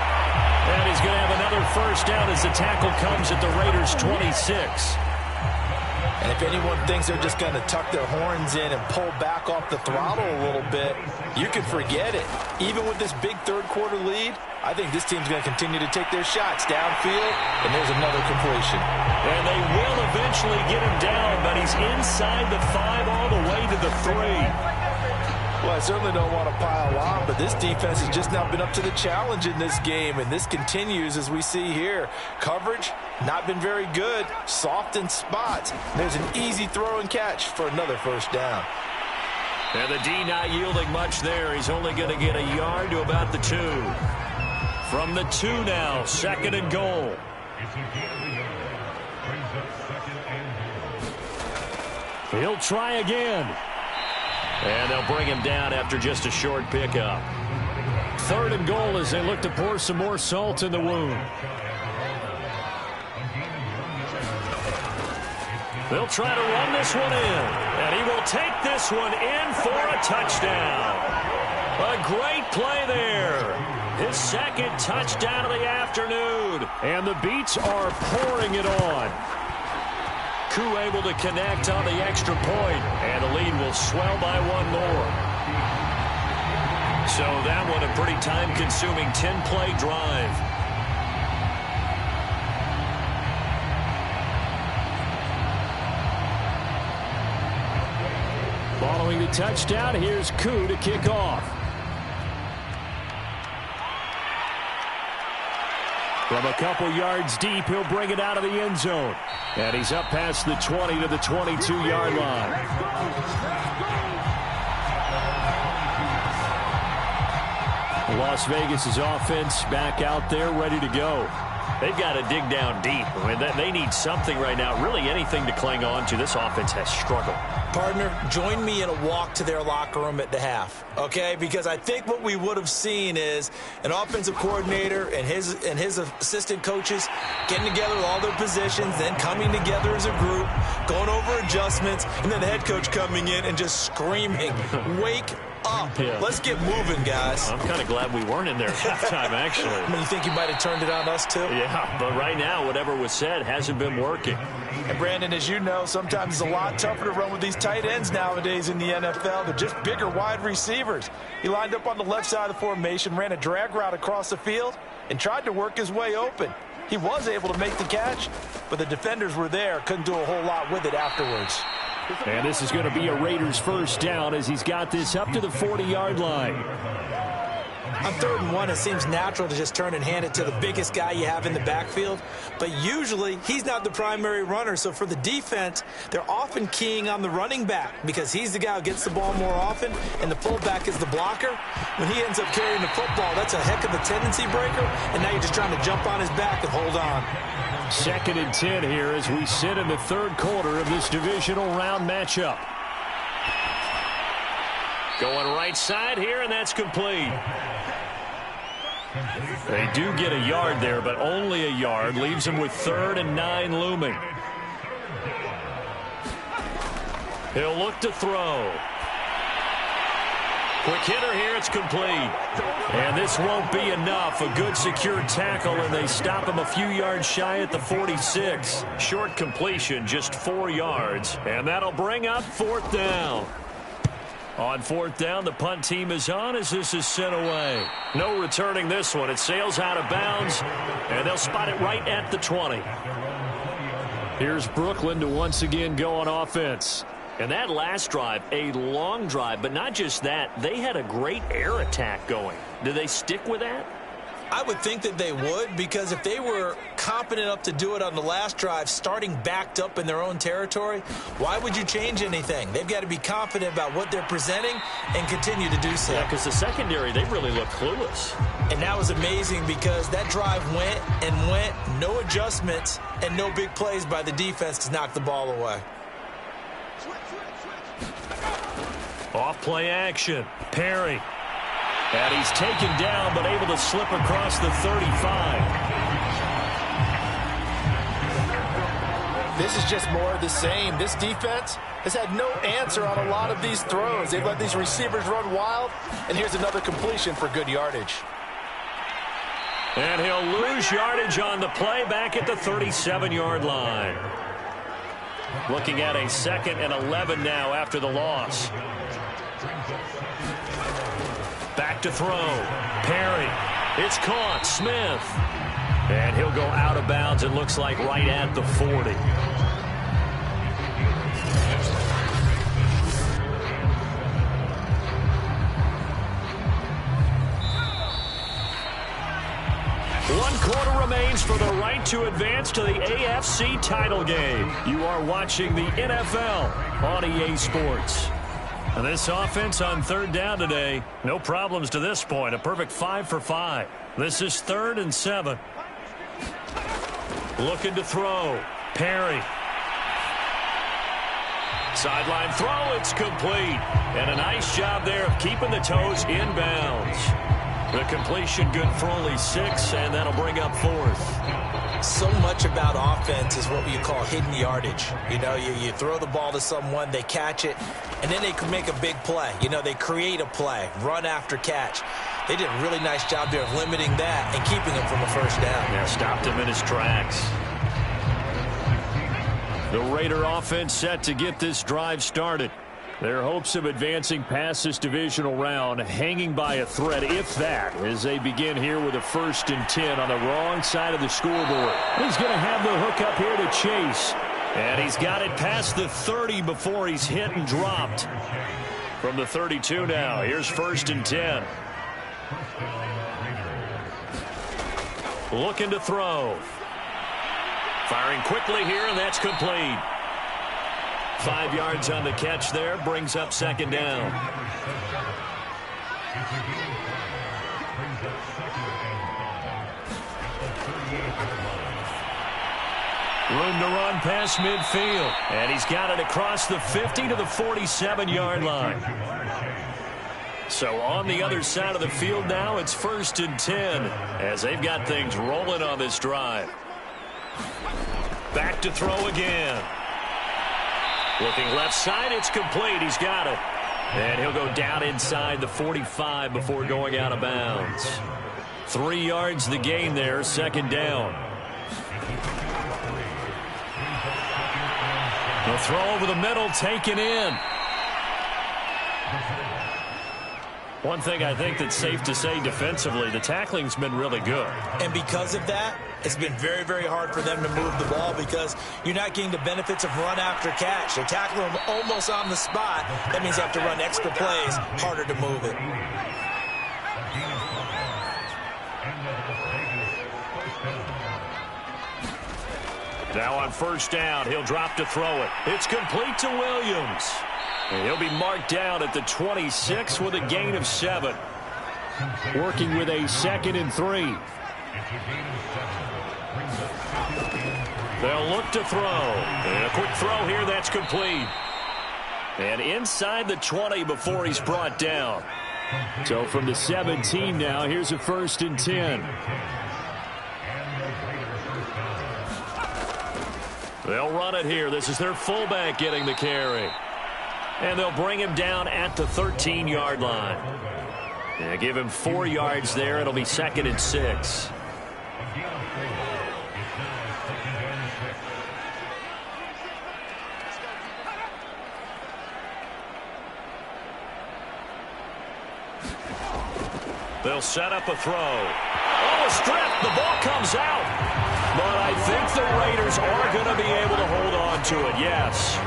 And he's going to have another first down as the tackle comes at the Raiders' 26. And if anyone thinks they're just going to tuck their horns in and pull back off the throttle a little bit, you can forget it. Even with this big 3rd quarter lead, I think this team's going to continue to take their shots downfield, and there's another completion. And they will eventually get him down, but he's inside the 5 all the way to the 3. Well, I certainly don't want to pile on, but this defense has just not been up to the challenge in this game, and this continues as we see here. Coverage, not been very good, soft in spots. There's an easy throw and catch for another first down. And the D not yielding much there. He's only going to get a yard to about the 2. From the 2 now, 2nd and goal. He'll try again. And they'll bring him down after just a short pickup. 3rd and goal as they look to pour some more salt in the wound. They'll try to run this one in. And he will take this one in for a touchdown. A great play there. his second touchdown of the afternoon. And the Beats are pouring it on. Koo able to connect on the extra point, and the lead will swell by one more. So that one a pretty time-consuming 10-play drive. Following the touchdown, here's Koo to kick off. From a couple yards deep, he'll bring it out of the end zone. And he's up past the 20 to the 22-yard line. Las Vegas' offense back out there ready to go. They've got to dig down deep. I mean, they need something right now, really anything to cling on to. This offense has struggled. Partner, join me in a walk to their locker room at the half, okay? Because I think what we would have seen is an offensive coordinator and his assistant coaches getting together with all their positions, then coming together as a group, going over adjustments, and then the head coach coming in and just screaming, wake up. Yeah. Let's get moving, guys. I'm kind of glad we weren't in there at halftime, actually. I mean, you think you might have turned it on us, too? Yeah, but right now, whatever was said hasn't been working. And, Brandon, as you know, sometimes it's a lot tougher to run with these tight ends nowadays in the NFL. They're just bigger wide receivers. He lined up on the left side of the formation, ran a drag route across the field, and tried to work his way open. He was able to make the catch, but the defenders were there, couldn't do a whole lot with it afterwards. And this is going to be a Raiders first down as he's got this up to the 40-yard line. On 3rd and 1, it seems natural to just turn and hand it to the biggest guy you have in the backfield. But usually, he's not the primary runner. So for the defense, they're often keying on the running back because he's the guy who gets the ball more often, and the fullback is the blocker. When he ends up carrying the football, that's a heck of a tendency breaker, and now you're just trying to jump on his back and hold on. 2nd and 10 here as we sit in the 3rd quarter of this divisional round matchup. Going right side here, and that's complete. They do get a yard there, but only a yard. Leaves them with 3rd and 9 looming. He'll look to throw. Quick hitter here, it's complete. And this won't be enough. A good secure tackle, and they stop him a few yards shy at the 46. Short completion, just 4 yards. And that'll bring up 4th down. On 4th down, the punt team is on as this is sent away. No returning this one. It sails out of bounds, and they'll spot it right at the 20. Here's Brooklyn to once again go on offense. And that last drive, a long drive, but not just that. They had a great air attack going. Do they stick with that? I would think that they would, because if they were competent enough to do it on the last drive, starting backed up in their own territory, why would you change anything? They've got to be confident about what they're presenting and continue to do so. Yeah, because the secondary, they really look clueless. And that was amazing because that drive went and went, no adjustments, and no big plays by the defense to knock the ball away. Off play action. Perry. And he's taken down, but able to slip across the 35. This is just more of the same. This defense has had no answer on a lot of these throws. They've let these receivers run wild, and here's another completion for good yardage. And he'll lose yardage on the play back at the 37-yard line. Looking at a 2nd and 11 now after the loss. Back to throw. Perry. It's caught. Smith. And he'll go out of bounds, it looks like, right at the 40. One quarter remains for the right to advance to the AFC title game. You are watching the NFL on EA Sports. And this offense on 3rd down today, no problems to this point. A perfect 5 for 5. This is 3rd and 7. Looking to throw. Perry. Sideline throw, it's complete. And a nice job there of keeping the toes inbounds. The completion good for only 6, and that'll bring up 4th. So much about offense is what you call hidden yardage. You know, you throw the ball to someone, they catch it, and then they can make a big play. You know, they create a play, run after catch. They did a really nice job there of limiting that and keeping him from a first down. Yeah, stopped him in his tracks. The Raider offense set to get this drive started. Their hopes of advancing past this divisional round hanging by a thread, if that, as they begin here with a 1st and 10 on the wrong side of the scoreboard. He's going to have the hook up here to Chase. And he's got it past the 30 before he's hit and dropped. From the 32 now, here's 1st and 10. Looking to throw. Firing quickly here, and that's complete. 5 yards on the catch there, brings up 2nd down. Room to run past midfield, and he's got it across the 50 to the 47-yard line. So on the other side of the field now, it's 1st and 10 as they've got things rolling on this drive. Back to throw again. Looking left side, it's complete. He's got it. And he'll go down inside the 45 before going out of bounds. 3 yards the gain there, 2nd down. The throw over the middle, taken in. One thing I think that's safe to say defensively, the tackling's been really good. And because of that, it's been very, very hard for them to move the ball because you're not getting the benefits of run after catch. They're tackling them almost on the spot. That means you have to run extra plays, harder to move it. Now on 1st down, he'll drop to throw it. It's complete to Williams. And he'll be marked down at the 26 with a gain of 7. Working with a 2nd and 3. They'll look to throw. And a quick throw here, that's complete. And inside the 20 before he's brought down. So from the 17 now, here's a 1st and 10. They'll run it here. This is their fullback getting the carry. And they'll bring him down at the 13-yard line. Yeah, give him 4 yards there. It'll be 2nd and 6. They'll set up a throw. Oh, a strip. The ball comes out. But I think the Raiders are going to be able to hold on to it, yes.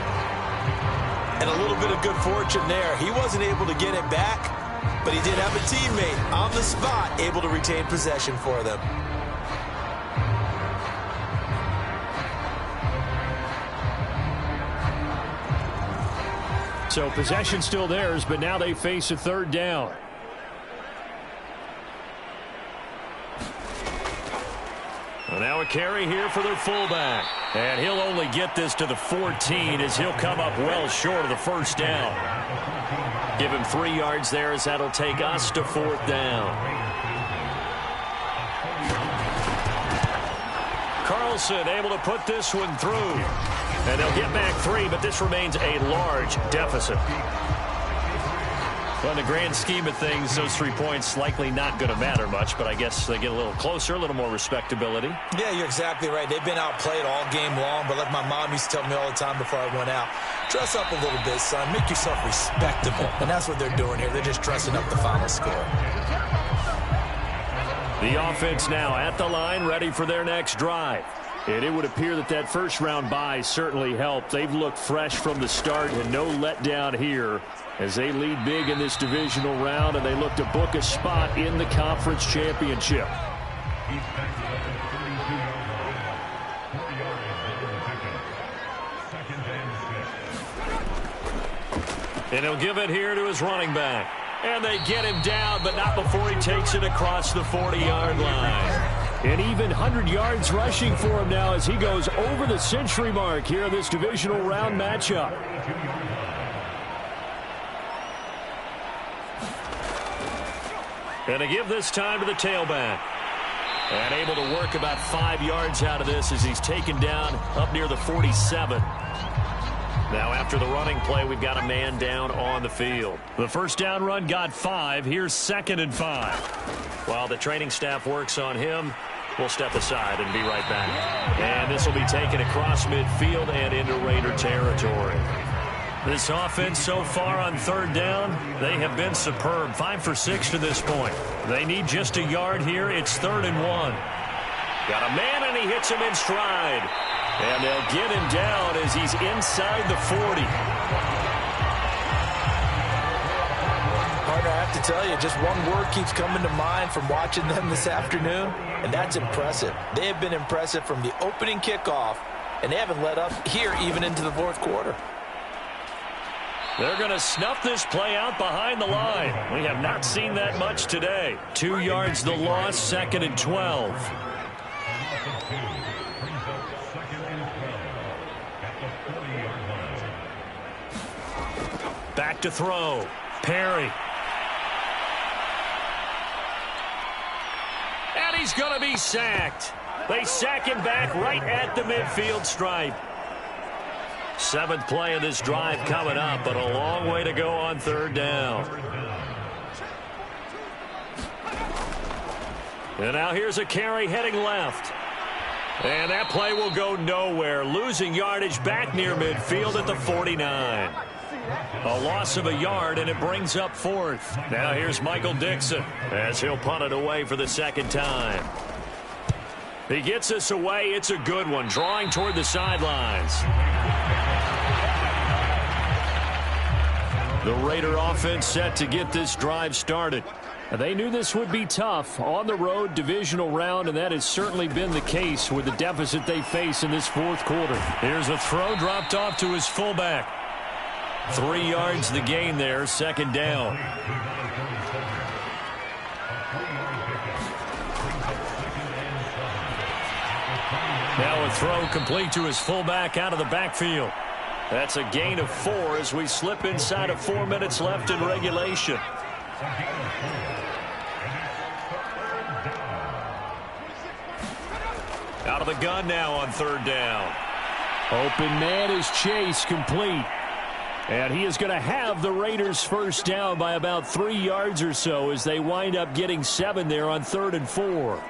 And a little bit of good fortune there. He wasn't able to get it back, but he did have a teammate on the spot able to retain possession for them. So possession still theirs, but now they face a 3rd down. Well, now a carry here for their fullback. And he'll only get this to the 14 as he'll come up well short of the 1st down. Give him 3 yards there as that'll take us to 4th down. Carlson able to put this one through. And they'll get back 3, but this remains a large deficit. Well, in the grand scheme of things, those 3 points likely not going to matter much, but I guess they get a little closer, a little more respectability. Yeah, you're exactly right. They've been outplayed all game long, but like my mom used to tell me all the time before I went out, dress up a little bit, son. Make yourself respectable. And that's what they're doing here. They're just dressing up the final score. The offense now at the line, ready for their next drive. And it would appear that that first-round bye certainly helped. They've looked fresh from the start and no letdown here as they lead big in this divisional round, and they look to book a spot in the conference championship. And he'll give it here to his running back. And they get him down, but not before he takes it across the 40-yard line. And even 100 yards rushing for him now as he goes over the century mark here in this divisional round matchup. And to give this time to the tailback. And able to work about 5 yards out of this as he's taken down up near the 47. Now after the running play, we've got a man down on the field. The first down run got 5. Here's 2nd and 5. While the training staff works on him, we'll step aside and be right back. And this will be taken across midfield and into Raider territory. This offense so far on 3rd down, they have been superb. 5 for 6 to this point. They need just a yard here. It's 3rd and 1. Got a man, and he hits him in stride. And they'll get him down as he's inside the 40. Partner, I have to tell you, just one word keeps coming to mind from watching them this afternoon, and that's impressive. They have been impressive from the opening kickoff, and they haven't let up here even into the 4th quarter. They're going to snuff this play out behind the line. We have not seen that much today. 2 yards the loss, 2nd and 12. Back to throw. Perry. And he's going to be sacked. They sack him back right at the midfield stripe. 7th play of this drive coming up, but a long way to go on 3rd down. And now here's a carry heading left. And that play will go nowhere. Losing yardage back near midfield at the 49. A loss of a yard, and it brings up 4th. Now here's Michael Dixon as he'll punt it away for the 2nd time. He gets us away. It's a good one, drawing toward the sidelines. The Raider offense set to get this drive started. They knew this would be tough on the road, divisional round, and that has certainly been the case with the deficit they face in this 4th quarter. Here's a throw dropped off to his fullback. 3 yards the gain there, 2nd down. Now a throw complete to his fullback out of the backfield. That's a gain of 4 as we slip inside of 4 minutes left in regulation. Out of the gun now on 3rd down. Open man is Chase, complete. And he is going to have the Raiders first down by about 3 yards or so as they wind up getting 7 there on 3rd and 4.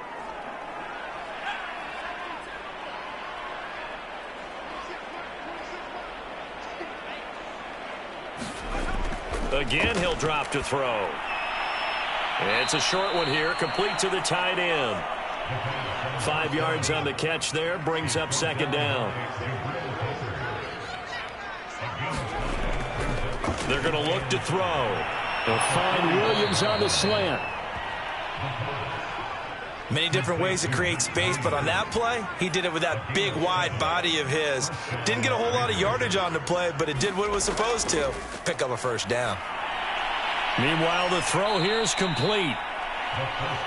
Again, he'll drop to throw. It's a short one here, complete to the tight end. 5 yards on the catch there, brings up 2nd down. They're going to look to throw. They'll find Williams on the slant. Many different ways to create space, but on that play, he did it with that big, wide body of his. Didn't get a whole lot of yardage on the play, but it did what it was supposed to. Pick up a first down. Meanwhile, the throw here is complete.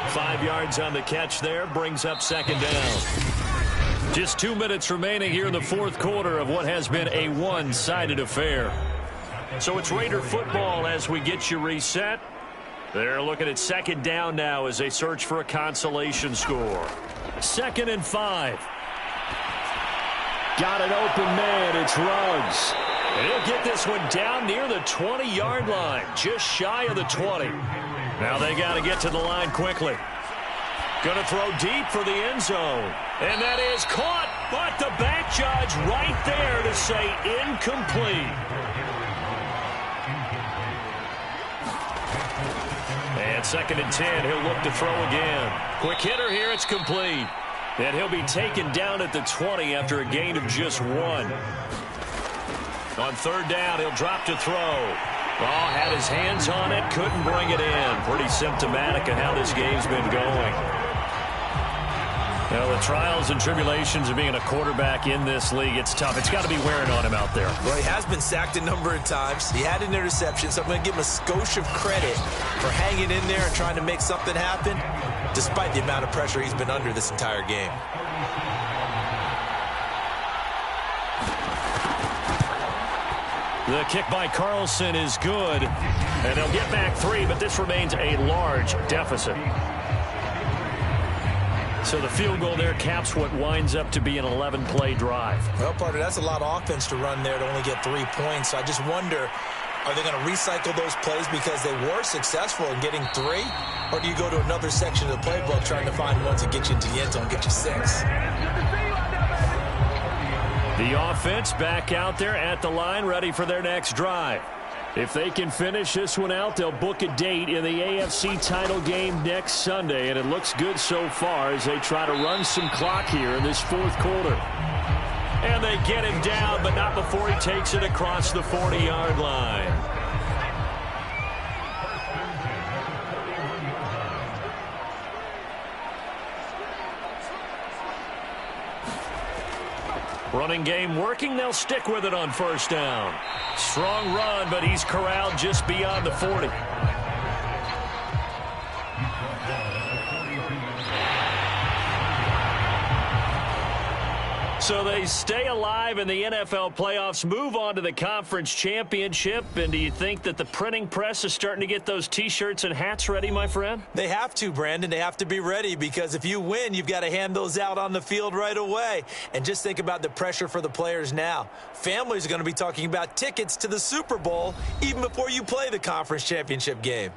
5 yards on the catch there, brings up 2nd down. Just 2 minutes remaining here in the 4th quarter of what has been a one-sided affair. So it's Raider football as we get you reset. They're looking at 2nd down now as they search for a consolation score. 2nd and 5. Got an open man. It's Ruggs. And he'll get this one down near the 20-yard line, just shy of the 20. Now they got to get to the line quickly. Going to throw deep for the end zone. And that is caught, but the back judge right there to say incomplete. And 2nd and 10, he'll look to throw again. Quick hitter here, it's complete. And he'll be taken down at the 20 after a gain of just 1. On 3rd down, he'll drop to throw. Oh, had his hands on it, couldn't bring it in. Pretty symptomatic of how this game's been going. Well, the trials and tribulations of being a quarterback in this league, it's tough. It's got to be wearing on him out there. Well, he has been sacked a number of times. He had an interception, so I'm going to give him a skosh of credit for hanging in there and trying to make something happen, despite the amount of pressure he's been under this entire game. The kick by Carlson is good, and they'll get back 3, but this remains a large deficit. So the field goal there caps what winds up to be an 11-play drive. Well, partner, that's a lot of offense to run there to only get 3 points. So I just wonder, are they going to recycle those plays because they were successful in getting 3? Or do you go to another section of the playbook trying to find ones that get you into the end zone and get you 6? The offense back out there at the line, ready for their next drive. If they can finish this one out, they'll book a date in the AFC title game next Sunday, and it looks good so far as they try to run some clock here in this fourth quarter. And they get him down, but not before he takes it across the 40-yard line. Running game working. They'll stick with it on first down. Strong run, but he's corralled just beyond the 40. So they stay alive in the NFL playoffs, move on to the conference championship. And do you think that the printing press is starting to get those T-shirts and hats ready, my friend? They have to, Brandon. They have to be ready because if you win, you've got to hand those out on the field right away. And just think about the pressure for the players now. Families are going to be talking about tickets to the Super Bowl even before you play the conference championship game.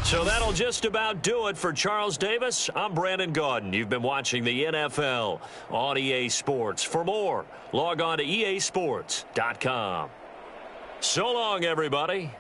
So that'll just about do it for Charles Davis. I'm Brandon Gaudin. You've been watching the NFL on EA Sports. For more, log on to easports.com. So long, everybody.